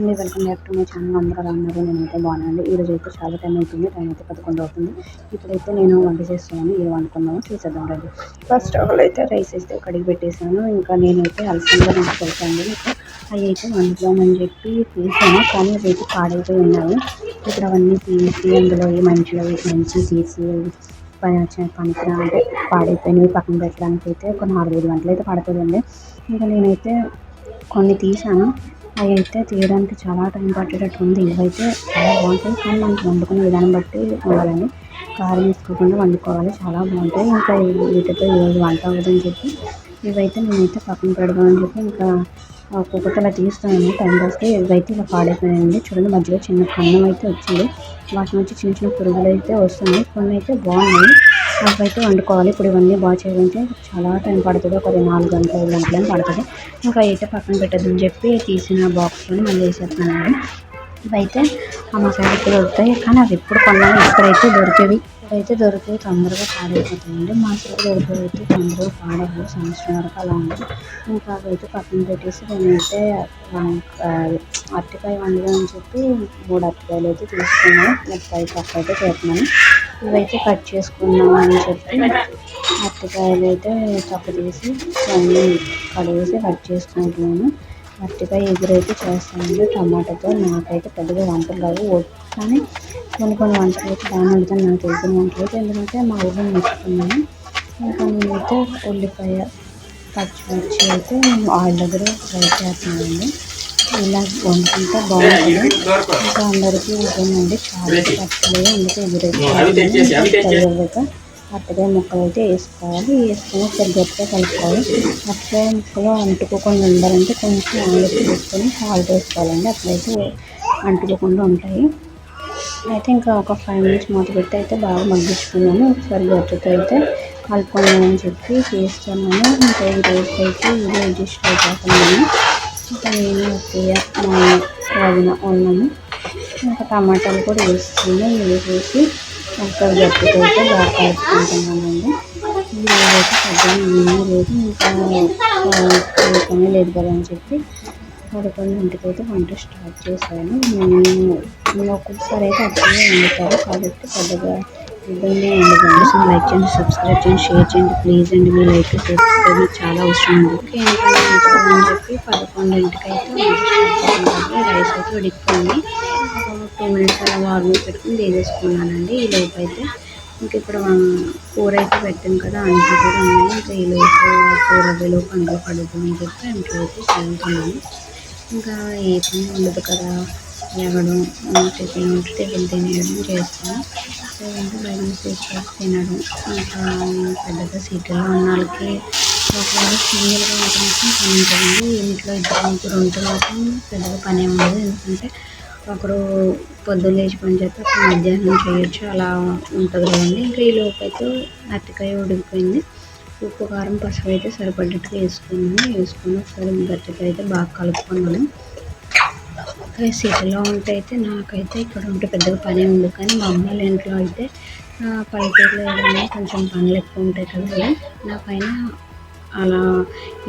Welcome back to my channel. అందరూ ఎలా ఉన్నారు? నేనైతే బాగున్నానండి. ఈరోజు అయితే చాలా టైం అవుతుంది. టైం అయితే 11 అవుతుంది. ఇప్పుడైతే నేను వంట చేస్తున్నాను. ఏం వండుకున్నామో చూసేద్దాం రండి. ఫస్ట్ అయితే రైస్ అయితే కడిగి పెట్టేసాను. ఇంకా నేనైతే అలసందలు నుంచి కలిసాను. అవి అయితే వండుదామని చెప్పి తీసాను, కానీ అవి అయితే పాడైపోయి ఉన్నాయి. ఇప్పుడు అవన్నీ తీసి అందులో మంచి తీసి పనికి అంటే పాడైపోయినవి పక్కన పెట్టడానికి అయితే ఒక 4-5 గంటలు అయితే పడుతుందండి. ఇంకా నేనైతే కొన్ని తీసాను. అవి అయితే తీయడానికి చాలా టైం పట్టేటట్టు ఉంది. ఇవైతే చాలా బాగుంటాయి, కానీ మనకి వండుకునే విధానం బట్టి ఉండాలండి. కారం వేసుకోకుండా వండుకోవాలి, చాలా బాగుంటాయి. ఇంకా వీటితో ఈరోజు వంట అవ్వదని చెప్పి ఇవైతే నేనైతే పక్కన పెడదామని చెప్పి ఇంకా ఒక్కొక్కటి అలా తీస్తున్నాను టైం పాస్కి. ఇవైతే ఇలా పాడైపోయాయండి. చూడండి, మధ్యలో చిన్న కన్నం అయితే వచ్చింది. వాటి నుంచి చిన్న చిన్న పురుగులు అయితే వస్తున్నాయి. కొన్ని అయితే బాగున్నాయి, అవైతే వండుకోవాలి. ఇప్పుడు ఇవన్నీ బాగా చేయాలంటే చాలా టైం పడుతుంది. ఒక 4 గంటలు 5 గంటలని పడుతుంది. ఇంకా అయితే పక్కన పెట్టద్దని చెప్పి తీసిన బాక్స్లో మళ్ళీ వేసేస్తున్నాను. ఇవైతే మా సైడ్ అయితే దొరుకుతాయి, కానీ అవి ఎప్పుడు కొన్నాను ఇక్కడైతే దొరికేవి. ఇక్కడైతే దొరికేవి తొందరగా పాడైపోతాయండి. మా సైడ్ దొరికేవి అయితే తొందరగా పాడవు, సంవత్సరం వరకు అలా ఉంది. ఇంకా అవైతే పక్కన పెట్టేసి నేనైతే అరటికాయ వండుదామని చెప్పి 3 అరటికాయలు అయితే తీసుకున్నాను. ముప్పై పక్క అయితే చేస్తున్నాను. ఇవైతే కట్ చేసుకున్నాం అని చెప్పి అరటికాయలు అయితే తప్పు తీసి అన్నీ కడిగేసి కట్ చేసుకుంటున్నాను. అరటికాయ ఎగురైతే చేస్తానండి టమాటాతో. నాకైతే పెద్దగా వంటలు కాదు, కానీ కొన్ని వంటలు అయితే బాగా వండుతాను. నాకు తెలిసిన వంటలు అయితే ఎందుకంటే మా ఊళ్ళో నేర్చుకున్నాను. ఇంకా నేనైతే ఉల్లిపాయ పచ్చిమిర్చి అయితే ఆయిల్ దగ్గర ఫ్రై చేస్తున్నానండి. ఇలా వండుకుంటే బాగుంటుంది. ఇంకా అందరికీ ఇదేనండి, చాలా పచ్చడి అందుకే ఎగురైతే అరటికాయ ముక్కలు అయితే వేసుకోవాలి. వేసుకొని ఒకసారి గట్టిగా కలుపుకోవాలి. అరటికాయ ముక్కలు అంటుకోకుండా ఉండాలంటే కొంచెం ఆయిల్ వేసుకొని సాల్ట్ వేసుకోవాలండి, అట్లయితే అంటుకోకుండా ఉంటాయి. అయితే ఇంకా ఒక 5 మినిట్స్ మూత పెట్టి అయితే బాగా మగ్గించుకున్నాను. ఒకసారి గట్టితో అయితే కలుపుకున్నామని చెప్పి చేస్తున్నాను. ఇంకా ఈ రోజు అయితే ఇది అడ్జస్ట్ అయిపోతున్నాను. ఇంకా నేను వదిన ఉన్నాను. ఇంకా టమాటాలు కూడా వేసుకుని వేసేసి ఒకసారి గట్టితో అయితే బాగా కలుపుకుంటున్నానండి. ఈరోజైతే పెద్దగా ఏమీ లేదు, ఇంకా లేదు కదా అని చెప్పి 11 అయితే వంట స్టార్ట్ చేశాను. నేను ఒక్కొక్కసారి అయితే అట్లనే వండుతారు, కాబట్టి పెద్దగా ఇబ్బంది ఉండదండి. సో లైక్ చేయండి, సబ్స్క్రైబ్ చేయండి, షేర్ చేయండి ప్లీజ్ అండి. మీ లైక్ సబ్స్క్రైబ్ మీకు చాలా అవసరం ఉంది. ఏంటంటే అని చెప్పి 11 అయితే రైస్ అయితే ఉడికిపోయింది. 2 మినిట్స్ అలా వార్మింగ్ పెట్టుకుని తీసేసుకున్నానండి. ఈ లోపు అయితే ఇంక ఇప్పుడు కూర అయితే పెట్టాను కదా, అంట్లు కూడా ఉన్నాయి. ఇంకా ఈ లోపు కూర లోపు అంట్లు పడుతుందని చెప్పి అంట్లు అయితే చదువుతున్నాను. ఇంకా ఏ పని ఉండదు కదా, ఎవడు టిఫిన్ తినేయడం చేస్తాను. లేదంటే బయట తీసుకొచ్చి తినడం. ఇంకా పెద్దగా సిటీలో ఉన్న వాళ్ళకి ఒకవేళ సింగిల్గా ఉంటే మాత్రం పని ఉంటుందండి. ఇంట్లో 2 ఉంటే మాత్రం పెద్దగా పని ఉండదు. ఎందుకంటే ఒకరు పొద్దున్న లేచి పని చేస్తే అప్పుడు మధ్యాహ్నం చేయొచ్చు, అలా ఉంటుంది కదండి. ఇంకా ఈ లోపు అయితే అరటికాయ ఉడికిపోయింది. ఉప్పు కారం పసుపు అయితే సరిపడ్డట్టుగా వేసుకొని ఒకసారి గట్టిగా అయితే బాగా కలుపుకున్నాను. సిటీలో ఉంటే అయితే నాకైతే ఇక్కడ ఉంటే పెద్దగా పని ఉంది, కానీ మా అమ్మాయిల ఇంట్లో అయితే పల్లెటూరులో ఏదైనా కొంచెం పనులు ఎక్కువ ఉంటాయి కదండి. నాకైనా అలా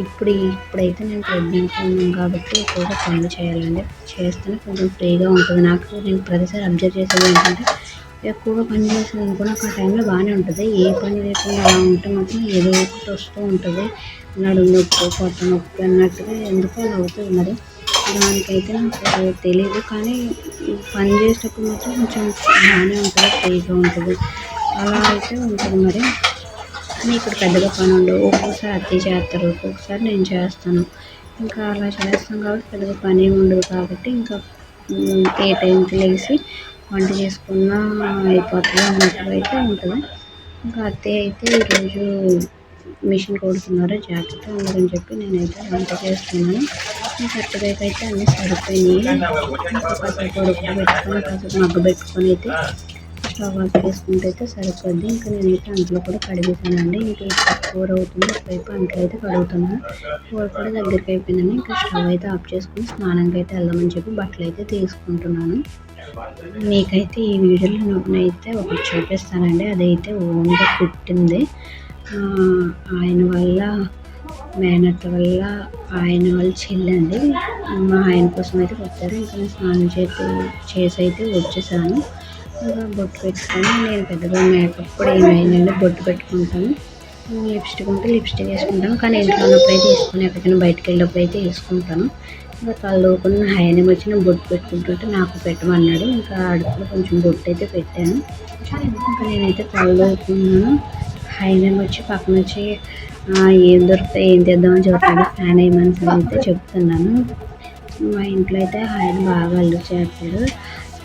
ఇప్పుడైతే నేను ప్రెగ్నెంట్గా ఉన్నాను కాబట్టి ఎక్కువగా పనులు చేయాలండి. చేస్తేనే కొంచెం ఫ్రీగా ఉంటుంది నాకు. నేను ప్రతిసారి అబ్జర్వ్ చేసేది ఏంటంటే ఎక్కువగా పని చేసేది అనుకో నాకు ఆ టైంలో బాగానే ఉంటుంది. ఏ పని లేకుండా అలా ఉంటే మాత్రం ఏదో ఒకటి వస్తూ ఉంటుంది, నడుము నొప్పి పొట్ట నొప్పి అన్నట్టుగా ఎందుకో అలా అవుతుంది. మరి దానికైతే నాకు తెలియదు, కానీ పని చేసేటప్పుడు మాత్రం కొంచెం బాగానే ఉంటుంది, ఫ్రీగా ఉంటుంది, అలా అయితే ఉంటుంది. మరి కానీ ఇక్కడ పెద్దగా పని ఉండవు. ఒక్కొక్కసారి అత్తయ్య చేస్తారు, ఒక్కొక్కసారి నేను చేస్తాను. ఇంకా అలా చేస్తాం కాబట్టి పెద్దగా పని ఏమి ఉండదు. కాబట్టి ఇంకా ఏ టైంకి లేచి వంట చేసుకున్నా అయిపోతుంది అన్నట్టుగా అయితే ఉంటుంది. ఇంకా అత్తయ్య అయితే ఈరోజు మిషన్ కొడుతున్నారు, జాకెట్ ఉందని చెప్పి నేనైతే వంట చేస్తున్నాను. ఇంకా అరటికాయకి అయితే అన్నీ సరిపోయినాయి. ఇంకా కాసేపు ఉడకబెట్టుకొని కాసేపు మగ్గబెట్టుకొని అయితే స్టవ్ ఆఫ్ చేసుకుంటే అయితే సరిపోద్ది. ఇంకా నేనైతే అంట్లో కూడా కడిగేసానండి. ఇంకా కూర అవుతుంది, ఒకవైపు అంట్లో అయితే కడుగుతున్నాను. కూర కూడా దగ్గరికి అయిపోయిందండి. ఇంకా స్టవ్ అయితే ఆఫ్ చేసుకుని స్నానంకి అయితే వెళ్దామని చెప్పి బట్టలు అయితే తీసుకుంటున్నాను. మీకైతే ఈ వీడియోలో నేనైతే ఒకటి చూపిస్తానండి. అదైతే ఓన్గా కుట్టింది. ఆయన వల్ల మేనత్త వల్ల ఆయన వాళ్ళు చెల్లండి. మా ఆయన కోసం అయితే కుట్టారు. ఇంకా నేను స్నానం చేసి అయితే వచ్చేసాను. ఇంకా బొట్టు పెట్టుకొని నేను పెద్దగా మేకప్ కూడా ఏమైందండి, బొట్టు పెట్టుకుంటాను. లిప్స్టిక్ ఉంటే లిప్స్టిక్ వేసుకుంటాను, కానీ ఇంట్లో ఉన్నప్పుడు అయితే వేసుకుని ఎక్కడికైనా బయటకు వెళ్ళినప్పుడు అయితే వేసుకుంటాను. ఇంకా తలదూకుని ఆయన వచ్చి బొట్టు పెట్టుకుంటుంటే నాకు పెట్టమన్నాడు. ఇంకా అడుపులో కొంచెం బొట్టు అయితే పెట్టాను. ఇంకా నేనైతే తలదూకున్నాను. ఆయన వచ్చి పక్కన వచ్చి ఏం దొరుకుతాయి ఏం తెద్దామని చెప్తాడు. ఫ్యాన్ వేయమని అయితే చెప్తున్నాను. మా ఇంట్లో అయితే ఆయన బాగా అల్లరి చేస్తాడు.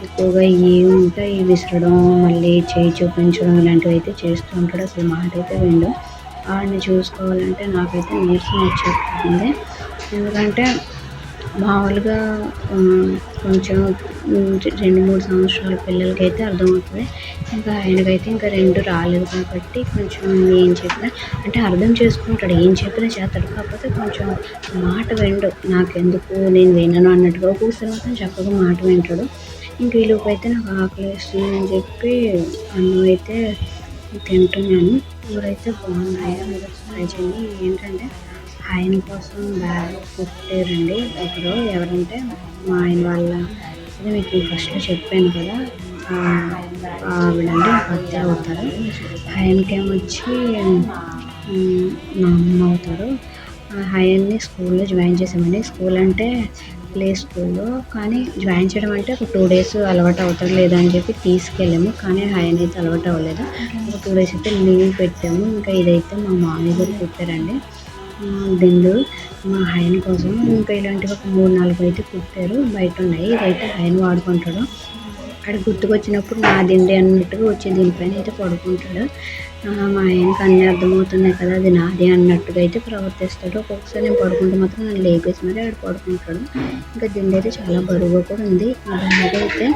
ఎక్కువగా ఏమి ఉంటాయి విసరడం, మళ్ళీ చేయి చూపించడం ఇలాంటివి అయితే చేస్తూ ఉంటాడు. అసలు మాట అయితే విండు. వాడిని చూసుకోవాలంటే నాకైతే నీరసం వచ్చేస్తుంది. ఎందుకంటే మామూలుగా కొంచెం 2-3 సంవత్సరాల పిల్లలకైతే అర్థమవుతుంది. ఇంకా ఆయనకైతే ఇంకా 2 రాలేదు కాబట్టి కొంచెం ఏం చెప్పినా అంటే అర్థం చేసుకుంటాడు. ఏం చెప్పినా చేస్తాడు. కాకపోతే కొంచెం మాట వినడు. నాకెందుకు నేను వినను అన్నట్టుగా ఒక్కొక్కసారి మాత్రం చక్కగా మాట వింటాడు. ఇంక ఈలోపు అయితే నాకు ఆకలేస్తుంది అని చెప్పి అన్నం అయితే తింటున్నాను. కూరైతే బాగున్నాయి, మీరు ట్రై చేయండి. ఏంటంటే ఆయన కోసం బ్యాగ్ కుట్టారండి ఒకరు. ఎవరంటే మా ఆయన వాళ్ళ అదే మీకు ఫస్ట్లో చెప్పాను కదా, ఆవిడండి అత్త అవుతారు. ఆయనకేమొచ్చి మా అమ్మ అవుతారు. ఆయన్ని స్కూల్లో జాయిన్ చేసామండి. స్కూల్ అంటే ప్లే స్కూల్లో, కానీ జాయిన్ చేయడం అంటే ఒక 2 డేస్ అలవాటు అవుతాడు లేదా అని చెప్పి తీసుకెళ్ళాము. కానీ ఆయన అయితే అలవాటు అవ్వలేదు. ఒక 2 డేస్ అయితే లీవ్ పెట్టాము. ఇంకా ఇదైతే మా మామయ్య గారు కుట్టారండి దిండు మా ఆయన కోసం. ఇంకా ఇలాంటివి ఒక 3-4 అయితే కుట్టారు, బయట ఉన్నాయి. ఇదైతే ఆయన వాడుకుంటాడు. అక్కడ గుర్తుకొచ్చినప్పుడు నా దిండి అన్నట్టుగా వచ్చి దీనిపైన అయితే పడుకుంటాడు. మా ఆయనకి అన్నీ అర్థమవుతున్నాయి కదా, అది నాది అన్నట్టుగా అయితే ప్రవర్తిస్తాడు. ఒక్కొక్కసారి నేను పడుకుంటే మాత్రం నన్ను లేపేసి మరి ఆడు పడుకుంటాడు. ఇంకా దిండి అయితే చాలా బరువుగా కూడా ఉంది. ఆ బ్యాగ్ అయితే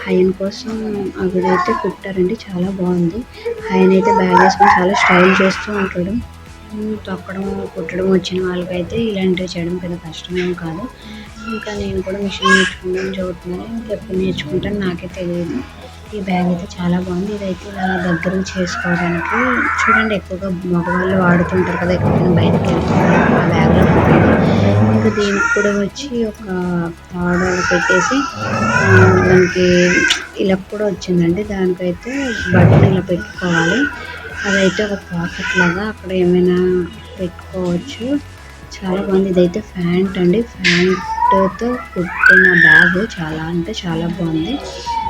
ఆయన కోసం ఆవిడైతే కుట్టారండి, చాలా బాగుంది. ఆయన అయితే బ్యాగ్ వేసుకొని చాలా స్టైల్ చేస్తూ ఉంటాడు. తొక్కడం కుట్టడం వచ్చిన వాళ్ళకైతే ఇలాంటివి చేయడం పెద్ద కష్టమేం కాదు. ఇంకా నేను కూడా మిషన్ నేర్చుకుందామని చదువుతున్నాను. ఇంకెప్పుడు నేర్చుకుంటాను నాకే తెలియదు. ఈ బ్యాగ్ అయితే చాలా బాగుంది. ఇదైతే ఇలా దగ్గరకు చేసుకోవడానికి చూడండి, ఎక్కువగా మగవాళ్ళు వాడుతుంటారు కదా, ఎక్కడికైనా బయటకు వెళ్తుంటారు. ఆ బ్యాగ్లో ఇంకా దీనికి కూడా వచ్చి ఒక తాడు పెట్టేసి దానికి ఇలా కూడా వచ్చిందండి. దానికైతే బటన్ ఇలా పెట్టుకోవాలి. అదైతే ఒక పాకెట్ లాగా అక్కడ ఏమైనా పెట్టుకోవచ్చు. చాలా బాగుంది. ఇదైతే ప్యాంట్ అండి, ప్యాంటుతో కుట్టిన బ్యాగ్. చాలా అంటే చాలా బాగుంది.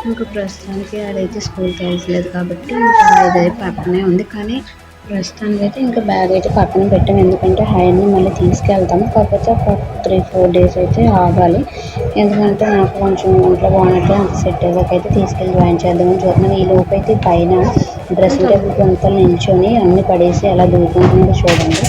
ఇంకా ప్రస్తుతానికి అదైతే స్కూల్కి వెళ్ళట్లేదు కాబట్టి ఇంకా ఇదైతే పక్కనే ఉంది. కానీ ప్రస్తుతానికి అయితే ఇంకా బ్యాగ్ అయితే పక్కన పెట్టాము. ఎందుకంటే ఆయన్ని మళ్ళీ తీసుకెళ్తాము. కాకపోతే ఒక 3-4 డేస్ అయితే ఆగాలి. ఎందుకంటే నాకు కొంచెం ఒంట్లో బాగున్నట్లే అంత సెట్ అయ్యాకైతే తీసుకెళ్ళి జాయిన్ చేద్దామని చూస్తున్నాను. ఈ లోపు అయితే పైన డ్రెస్సింగ్ టేబుల్ అంతా నిల్చొని అన్ని పడేసి అలా దూకుంటున్నాడు చూడండి.